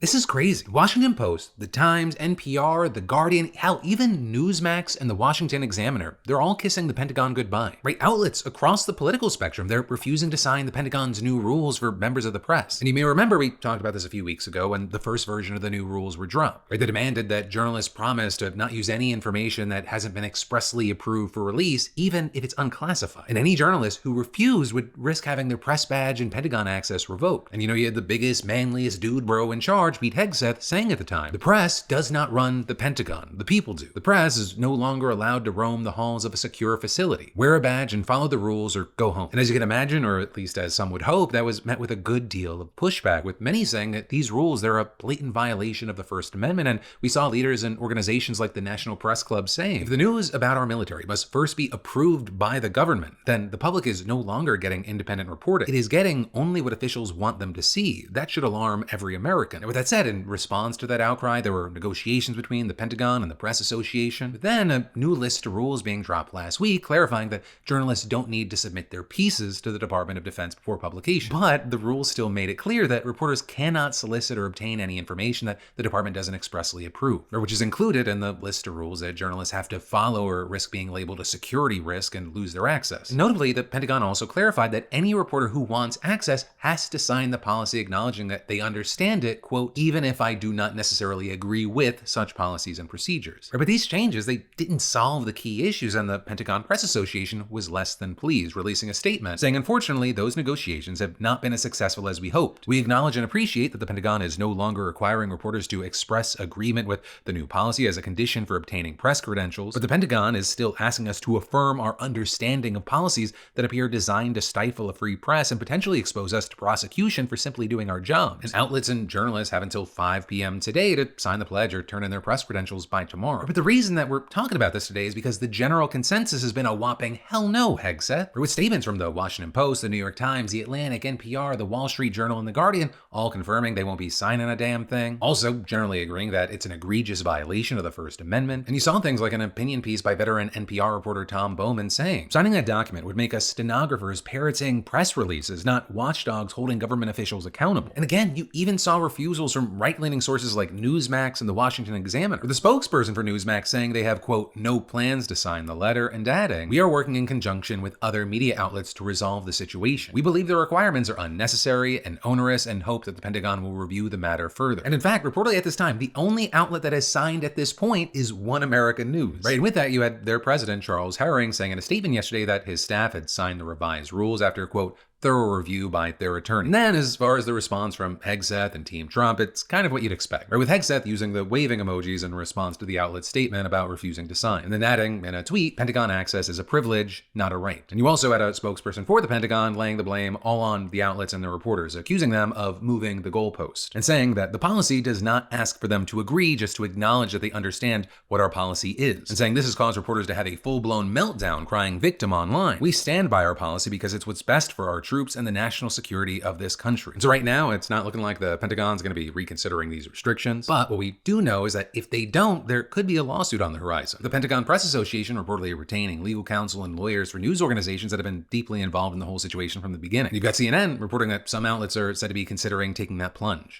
This is crazy. Washington Post, The Times, NPR, The Guardian, hell, even NewsMax and the Washington Examiner, they're all kissing the Pentagon goodbye. Right? Outlets across the political spectrum, they're refusing to sign the Pentagon's new rules for members of the press. And you may remember we talked about this a few weeks ago when the first version of the new rules were dropped. Right? They demanded that journalists promise to not use any information that hasn't been expressly approved for release, even if it's unclassified. And any journalist who refused would risk having their press badge and Pentagon access revoked. And you had the biggest, manliest dude-bro in charge, Charge Pete Hegseth, saying at the time, "The press does not run the Pentagon. The people do. The press is no longer allowed to roam the halls of a secure facility. Wear a badge and follow the rules or go home." And as you can imagine, or at least as some would hope, that was met with a good deal of pushback, with many saying that these rules, they're a blatant violation of the First Amendment. And we saw leaders in organizations like the National Press Club saying, if the news about our military must first be approved by the government, then the public is no longer getting independent reporting. It is getting only what officials want them to see. That should alarm every American. And with that said, in response to that outcry, there were negotiations between the Pentagon and the Press Association. But then a new list of rules being dropped last week, clarifying that journalists don't need to submit their pieces to the Department of Defense before publication. But the rules still made it clear that reporters cannot solicit or obtain any information that the department doesn't expressly approve, or which is included in the list of rules that journalists have to follow or risk being labeled a security risk and lose their access. And notably, the Pentagon also clarified that any reporter who wants access has to sign the policy acknowledging that they understand it, quote, even if I do not necessarily agree with such policies and procedures. But these changes, they didn't solve the key issues, and the Pentagon Press Association was less than pleased, releasing a statement saying, unfortunately, those negotiations have not been as successful as we hoped. We acknowledge and appreciate that the Pentagon is no longer requiring reporters to express agreement with the new policy as a condition for obtaining press credentials, but the Pentagon is still asking us to affirm our understanding of policies that appear designed to stifle a free press and potentially expose us to prosecution for simply doing our jobs. And outlets and journalists have until 5 p.m. today to sign the pledge or turn in their press credentials by tomorrow. But the reason that we're talking about this today is because the general consensus has been a whopping hell no, Hegseth. With statements from the Washington Post, the New York Times, the Atlantic, NPR, the Wall Street Journal, and the Guardian, all confirming they won't be signing a damn thing. Also generally agreeing that it's an egregious violation of the First Amendment. And you saw things like an opinion piece by veteran NPR reporter Tom Bowman saying, signing that document would make us stenographers parroting press releases, not watchdogs holding government officials accountable. And again, you even saw refusals from right-leaning sources like NewsMax and the Washington Examiner, with the spokesperson for NewsMax saying they have, quote, no plans to sign the letter, and adding, we are working in conjunction with other media outlets to resolve the situation. We believe the requirements are unnecessary and onerous and hope that the Pentagon will review the matter further. And in fact, reportedly at this time, the only outlet that has signed at this point is One American News. Right, and with that, you had their president, Charles Herring, saying in a statement yesterday that his staff had signed the revised rules after, quote, thorough review by their attorney. And then, as far as the response from Hegseth and Team Trump, it's kind of what you'd expect, right? With Hegseth using the waving emojis in response to the outlet's statement about refusing to sign, and then adding in a tweet, Pentagon access is a privilege, not a right. And you also had a spokesperson for the Pentagon laying the blame all on the outlets and the reporters, accusing them of moving the goalpost, and saying that the policy does not ask for them to agree, just to acknowledge that they understand what our policy is, and saying this has caused reporters to have a full-blown meltdown, crying victim online. We stand by our policy because it's what's best for our troops and the national security of this country. And so right now, it's not looking like the Pentagon's going to be reconsidering these restrictions. But what we do know is that if they don't, there could be a lawsuit on the horizon. The Pentagon Press Association reportedly retaining legal counsel and lawyers for news organizations that have been deeply involved in the whole situation from the beginning. You've got CNN reporting that some outlets are said to be considering taking that plunge.